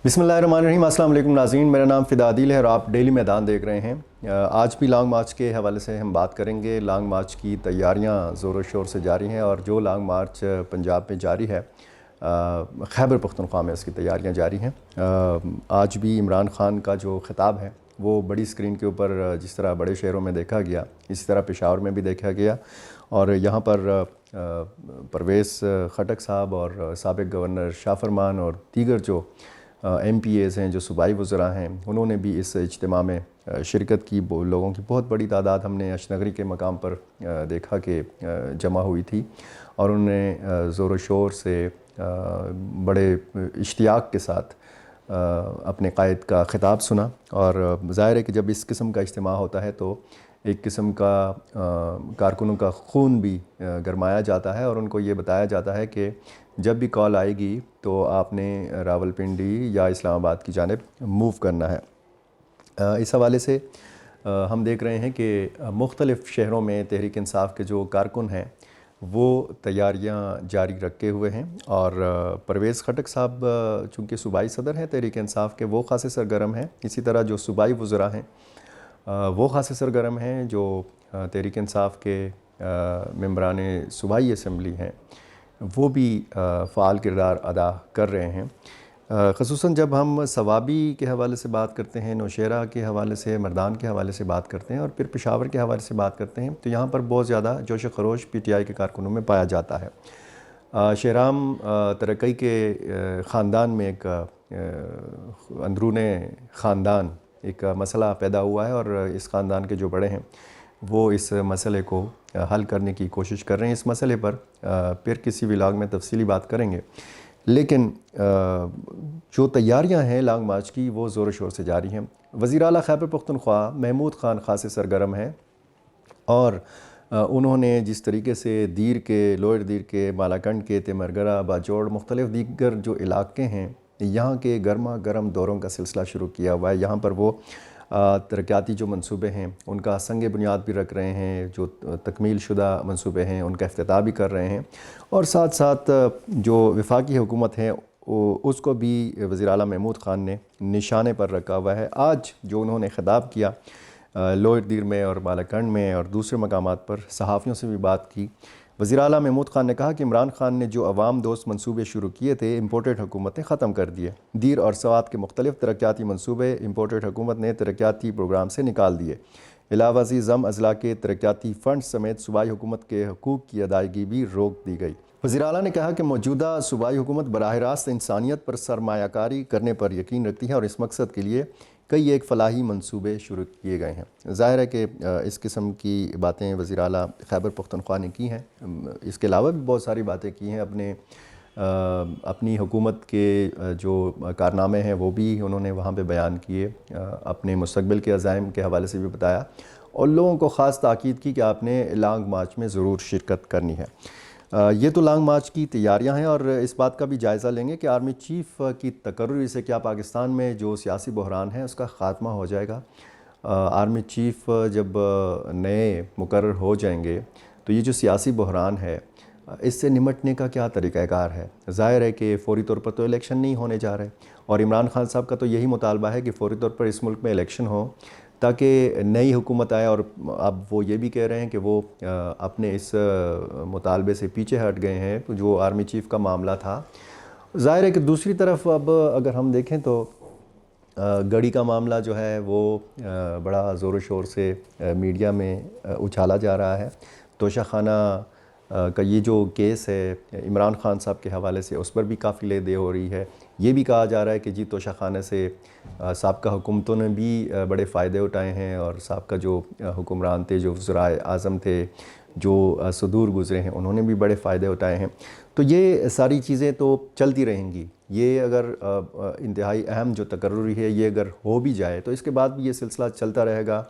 बिस्मिल्लाहिर्रहमानिर्रहीम। अस्सलाम वालेकुम नाज़रीन, मेरा नाम फ़िदा आदिल है और आप डेली मैदान देख रहे हैं। आज भी लॉन्ग मार्च के हवाले से हम बात करेंगे। लॉन्ग मार्च की तैयारियां ज़ोर शोर से जारी हैं और जो लॉन्ग मार्च पंजाब में जारी है, खैबर पख्तूनख्वा में इसकी तैयारियां जारी हैं। आज भी इमरान ख़ान का जो ख़िताब है वो बड़ी स्क्रीन के ऊपर जिस तरह बड़े शहरों में देखा गया, इसी तरह पेशावर में भी देखा गया। और यहाँ पर परवेज़ खटक साहब और साबिक़ गवर्नर शाह फरमान और दीगर जो MPAs हैं, जो सूबाई वज़रा हैं, उन्होंने भी इस इज्तिमा में शिरकत की। लोगों की बहुत बड़ी तादाद हमने अशनगरी के मकाम पर देखा कि जमा हुई थी और उन्होंने ज़ोर शोर से बड़े इश्तियाक के साथ अपने कायद का ख़िताब सुना। और ज़ाहिर है कि जब इस किस्म का इज्तिमा होता है तो एक किस्म का कारकुनों का खून भी गरमाया जाता है और उनको ये बताया जाता है कि जब भी कॉल आएगी तो आपने रावलपिंडी या इस्लामाबाद की जानिब मूव करना है। इस हवाले से हम देख रहे हैं कि मुख्तलिफ़ शहरों में तहरीक इंसाफ के जो कारकुन हैं वो तैयारियां जारी रखे हुए हैं। और परवेज़ खटक साहब चूँकि सूबाई सदर हैं तहरीक इंसाफ के, वो खासे सरगर्म हैं। इसी तरह जो सूबाई वज़रा हैं वो खासे सरगर्म हैं। जो तहरीक इंसाफ के मेंबरान सूबाई असम्बली हैं वो भी फ़ाल किरदार अदा कर रहे हैं। ख़ुसूसन जब हम सवाबी के हवाले से बात करते हैं, नौशहरा के हवाले से, मर्दान के हवाले से बात करते हैं और फिर पेशावर के हवाले से बात करते हैं, तो यहाँ पर बहुत ज़्यादा जोश खरोश PTI के कारकुनों में पाया जाता है। शहराम तरक्की के ख़ानदान में एक अंदरून ख़ानदान एक मसला पैदा हुआ है और इस ख़ानदान के जो बड़े हैं वो इस मसले को हल करने की कोशिश कर रहे हैं। इस मसले पर फिर किसी व्लॉग में तफसीली बात करेंगे, लेकिन जो तैयारियां हैं लॉन्ग मार्च की वो ज़ोर शोर से जारी हैं। वज़ीर आला खैबर पख्तूनख्वा महमूद ख़ान खासे सरगर्म हैं और उन्होंने जिस तरीके से दीर के, लोअर दीर के, मालाकंड के, तेमरगरा, बाजोड़, मुख्तलिफ़ दीगर जो इलाके हैं यहाँ के गर्मा गर्म दौरों का सिलसिला शुरू किया हुआ है। यहाँ पर वो तरक्याती जो मंसूबे हैं उनका संग बुनियाद भी रख रहे हैं, जो तकमील शुदा मंसूबे हैं उनका इफ्तिताह भी कर रहे हैं और साथ साथ जो वफाकी हुकूमत है उसको भी वज़ीर आला महमूद ख़ान ने निशाने पर रखा हुआ है। आज जो उन्होंने ख़िताब किया लोअर दीर में और मालाकंड में और दूसरे मकामात पर सहाफ़ियों से भी बात की, वज़ीर आला महमूद ख़ान ने कहा कि इमरान ख़ान ने जो अवाम दोस्त मंसूबे शुरू किए थे इम्पोर्टेड हुकूमत ने ख़त्म कर दिए। दीर और सवात के मुख्तलिफ़ तरक्याती मंसूबे इम्पोर्टेड हुकूमत ने तरक्याती प्रोग्राम से निकाल दिए। इलावाज़ी ज़म अज़ला के तरक्याती फ़ंड समेत सूबाई हुकूमत के हकूक़ की अदायगी भी रोक दी गई। वज़ीर आला ने कहा कि मौजूदा सूबाई हुकूमत बराह रास्त इंसानियत पर सरमायाकारी करने पर यकीन रखती है और इस मकसद के लिए कई एक फ़लाही मंसूबे शुरू किए गए हैं। ज़ाहिर है कि इस किस्म की बातें वज़ीर आला खैबर पख्तूनख्वा ने की हैं। इसके अलावा भी बहुत सारी बातें की हैं। अपनी हुकूमत के जो कारनामे हैं वो भी उन्होंने वहाँ पे बयान किए। अपने मुस्तक़बिल के अज़ाइम के हवाले से भी बताया और लोगों को ख़ास ताकीद की कि आपने लॉन्ग मार्च में ज़रूर शिरकत करनी है। ये तो लॉन्ग मार्च की तैयारियां हैं और इस बात का भी जायज़ा लेंगे कि आर्मी चीफ़ की तकर्रुरी से क्या पाकिस्तान में जो सियासी बहरान है उसका ख़ात्मा हो जाएगा। आर्मी चीफ़ जब नए मुकर्रर हो जाएंगे तो ये जो सियासी बहरान है इससे निमटने का क्या तरीक़ाकार है। ज़ाहिर है कि फ़ौरी तौर पर तो इलेक्शन नहीं होने जा रहे और इमरान ख़ान साहब का तो यही मुतालबा है कि फ़ौरी तौर पर इस मुल्क में इलेक्शन हो ताकि नई हुकूमत आए। और अब वो ये भी कह रहे हैं कि वो अपने इस मुतालबे से पीछे हट गए हैं जो आर्मी चीफ़ का मामला था। ज़ाहिर है कि दूसरी तरफ अब अगर हम देखें तो गढ़ी का मामला जो है वो बड़ा ज़ोर शोर से मीडिया में उछाला जा रहा है। तोशाखाना का ये जो केस है इमरान ख़ान साहब के हवाले से उस पर भी काफ़ी ले दे हो रही है। ये भी कहा जा रहा है कि जी तोशाखाने से साबका हुकूमतों ने भी बड़े फ़ायदे उठाए हैं और साबका जो हुक्मरान थे, जो वज़राए आज़म थे, जो सुदूर गुज़रे हैं, उन्होंने भी बड़े फ़ायदे उठाए हैं। तो ये सारी चीज़ें तो चलती रहेंगी। ये अगर इंतहाई अहम जो तकर्रुरी है ये अगर हो भी जाए तो इसके बाद भी ये सिलसिला चलता रहेगा।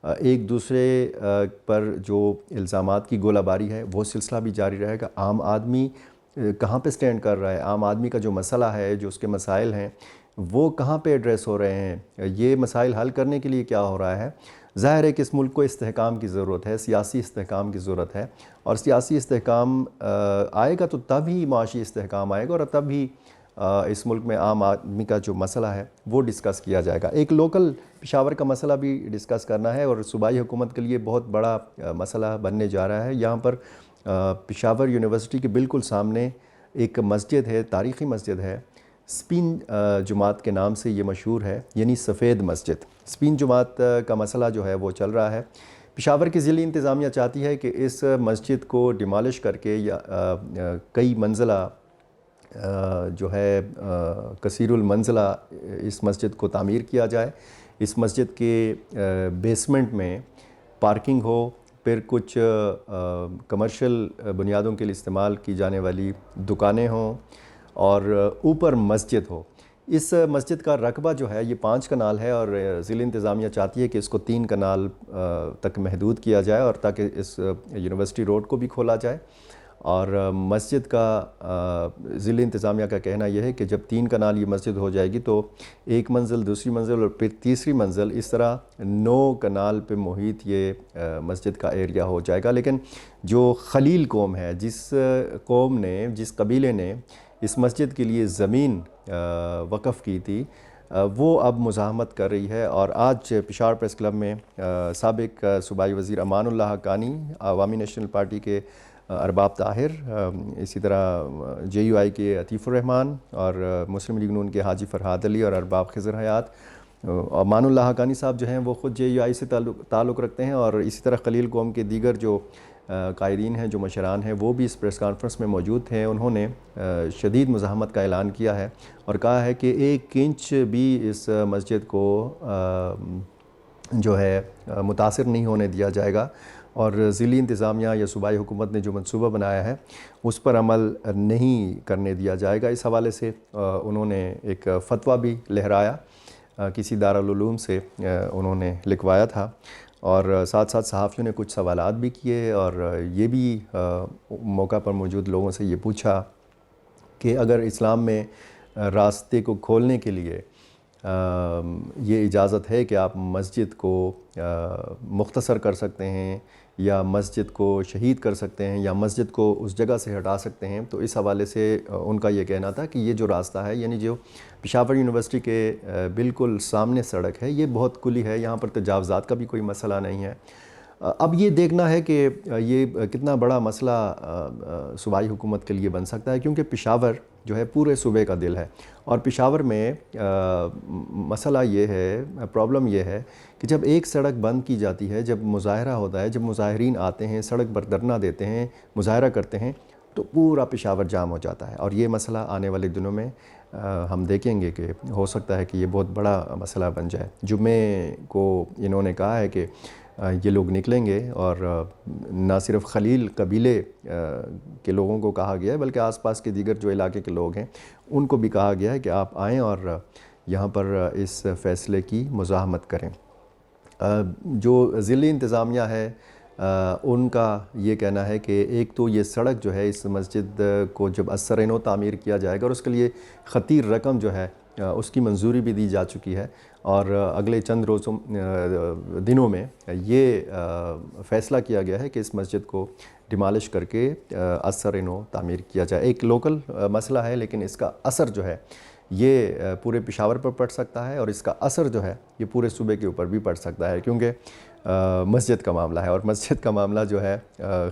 एक दूसरे पर जो इल्ज़ामात की गोलाबारी है वो सिलसिला भी जारी रहेगा। आम आदमी कहाँ पे स्टैंड कर रहा है, आम आदमी का जो मसला है, जो उसके मसाइल हैं वो कहाँ पे एड्रेस हो रहे हैं, ये मसाइल हल करने के लिए क्या हो रहा है। ज़ाहिर है कि इस मुल्क को इस्तेहकाम की ज़रूरत है, सियासी इस्तेहकाम की ज़रूरत है और सियासी इस्तेहकाम आएगा तो तब ही माशी इस्तेहकाम आएगा और तब ही اس ملک میں عام آدمی کا جو مسئلہ ہے وہ ڈسکس کیا جائے گا. ایک لوکل پشاور کا مسئلہ بھی ڈسکس کرنا ہے اور صوبائی حکومت کے لیے بہت بڑا مسئلہ بننے جا رہا ہے. یہاں پر پشاور یونیورسٹی کے بالکل سامنے ایک مسجد ہے, تاریخی مسجد ہے, اسپین جماعت کے نام سے یہ مشہور ہے, یعنی سفید مسجد. اسپین جماعت کا مسئلہ جو ہے وہ چل رہا ہے. پشاور کی ضلعی انتظامیہ چاہتی ہے کہ اس مسجد کو ڈیمالش کر کے یا کئی منزلہ جو ہے کثیر المنزلہ اس مسجد کو تعمیر کیا جائے. اس مسجد کے بیسمنٹ میں پارکنگ ہو, پھر کچھ کمرشل بنیادوں کے لیے استعمال کی جانے والی دکانیں ہوں اور اوپر مسجد ہو. اس مسجد کا رقبہ جو ہے یہ 5 کنال ہے اور ضلع انتظامیہ چاہتی ہے کہ اس کو 3 کنال تک محدود کیا جائے اور تاکہ اس یونیورسٹی روڈ کو بھی کھولا جائے. اور مسجد کا ضلع انتظامیہ کا کہنا یہ ہے کہ جب 3 کنال یہ مسجد ہو جائے گی تو ایک منزل, دوسری منزل اور پھر تیسری منزل, اس طرح 9 کنال پہ محیط یہ مسجد کا ایریا ہو جائے گا. لیکن جو خلیل قوم ہے, جس قوم نے, جس قبیلے نے اس مسجد کے لیے زمین وقف کی تھی, وہ اب مزاحمت کر رہی ہے. اور آج پشاور پریس کلب میں سابق صوبائی وزیر امان اللہ حقانی, عوامی نیشنل پارٹی کے ارباب طاہر, اسی طرح JUI کے عطیف الرحمان اور مسلم لیگ نون کے حاجی فرحاد علی اور ارباب خضر حیات. امان اللہ حقانی صاحب جو ہیں وہ خود JUI سے تعلق رکھتے ہیں اور اسی طرح خلیل قوم کے دیگر جو قائدین ہیں, جو مشران ہیں, وہ بھی اس پریس کانفرنس میں موجود تھے. انہوں نے شدید مزاحمت کا اعلان کیا ہے اور کہا ہے کہ 1 انچ بھی اس مسجد کو جو ہے متاثر نہیں ہونے دیا جائے گا اور ضلعی انتظامیہ یا صوبائی حکومت نے جو منصوبہ بنایا ہے اس پر عمل نہیں کرنے دیا جائے گا. اس حوالے سے انہوں نے ایک فتویٰ بھی لہرایا, کسی دارالعلوم سے انہوں نے لکھوایا تھا اور ساتھ ساتھ صحافیوں نے کچھ سوالات بھی کیے اور یہ بھی موقع پر موجود لوگوں سے یہ پوچھا کہ اگر اسلام میں راستے کو کھولنے کے لیے یہ اجازت ہے کہ آپ مسجد کو مختصر کر سکتے ہیں یا مسجد کو شہید کر سکتے ہیں یا مسجد کو اس جگہ سے ہٹا سکتے ہیں, تو اس حوالے سے ان کا یہ کہنا تھا کہ یہ جو راستہ ہے, یعنی جو پشاور یونیورسٹی کے بالکل سامنے سڑک ہے, یہ بہت کھلی ہے, یہاں پر تجاوزات کا بھی کوئی مسئلہ نہیں ہے. اب یہ دیکھنا ہے کہ یہ کتنا بڑا مسئلہ صوبائی حکومت کے لیے بن سکتا ہے, کیونکہ پشاور جو ہے پورے صوبے کا دل ہے اور پشاور میں مسئلہ یہ ہے, پرابلم یہ ہے کہ جب ایک سڑک بند کی جاتی ہے, جب مظاہرہ ہوتا ہے, جب مظاہرین آتے ہیں, سڑک پر دھرنا دیتے ہیں, مظاہرہ کرتے ہیں, تو پورا پشاور جام ہو جاتا ہے. اور یہ مسئلہ آنے والے دنوں میں ہم دیکھیں گے کہ ہو سکتا ہے کہ یہ بہت بڑا مسئلہ بن جائے. جمعے کو انہوں نے کہا ہے کہ یہ لوگ نکلیں گے اور نہ صرف خلیل قبیلے کے لوگوں کو کہا گیا ہے بلکہ آس پاس کے دیگر جو علاقے کے لوگ ہیں ان کو بھی کہا گیا ہے کہ آپ آئیں اور یہاں پر اس فیصلے کی مزاحمت کریں. جو ضلعی انتظامیہ ہے ان کا یہ کہنا ہے کہ ایک تو یہ سڑک جو ہے اس مسجد کو جب ازسر نو تعمیر کیا جائے گا اور اس کے لیے خطیر رقم جو ہے اس کی منظوری بھی دی جا چکی ہے اور اگلے چند روزوں دنوں میں یہ فیصلہ کیا گیا ہے کہ اس مسجد کو ڈیمالش کر کے ازسر نو تعمیر کیا جائے. ایک لوکل مسئلہ ہے لیکن اس کا اثر جو ہے یہ پورے پشاور پر پڑ سکتا ہے اور اس کا اثر جو ہے یہ پورے صوبے کے اوپر بھی پڑ سکتا ہے, کیونکہ مسجد کا معاملہ ہے اور مسجد کا معاملہ جو ہے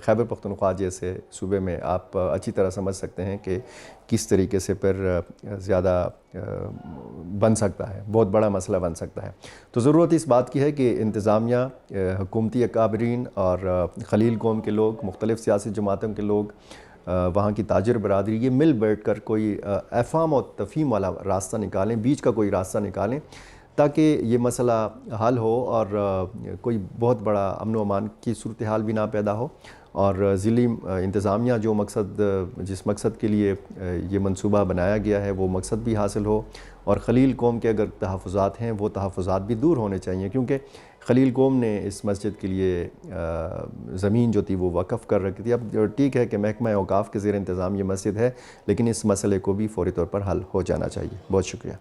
خیبر پختونخوا جیسے صوبے میں آپ اچھی طرح سمجھ سکتے ہیں کہ کس طریقے سے پھر زیادہ بن سکتا ہے, بہت بڑا مسئلہ بن سکتا ہے. تو ضرورت اس بات کی ہے کہ انتظامیہ, حکومتی اکابرین اور خلیل قوم کے لوگ, مختلف سیاسی جماعتوں کے لوگ, وہاں کی تاجر برادری, یہ مل بیٹھ کر کوئی افہام و تفہیم والا راستہ نکالیں, بیچ کا کوئی راستہ نکالیں تاکہ یہ مسئلہ حل ہو اور کوئی بہت بڑا امن و امان کی صورتحال بھی نہ پیدا ہو اور ضلعی انتظامیہ جو مقصد, جس مقصد کے لیے یہ منصوبہ بنایا گیا ہے وہ مقصد بھی حاصل ہو اور خلیل قوم کے اگر تحفظات ہیں وہ تحفظات بھی دور ہونے چاہیے, کیونکہ خلیل قوم نے اس مسجد کے لیے زمین جو تھی وہ وقف کر رکھی تھی. اب ٹھیک ہے کہ محکمہ اوقاف کے زیر انتظام یہ مسجد ہے لیکن اس مسئلے کو بھی فوری طور پر حل ہو جانا چاہیے. بہت شکریہ.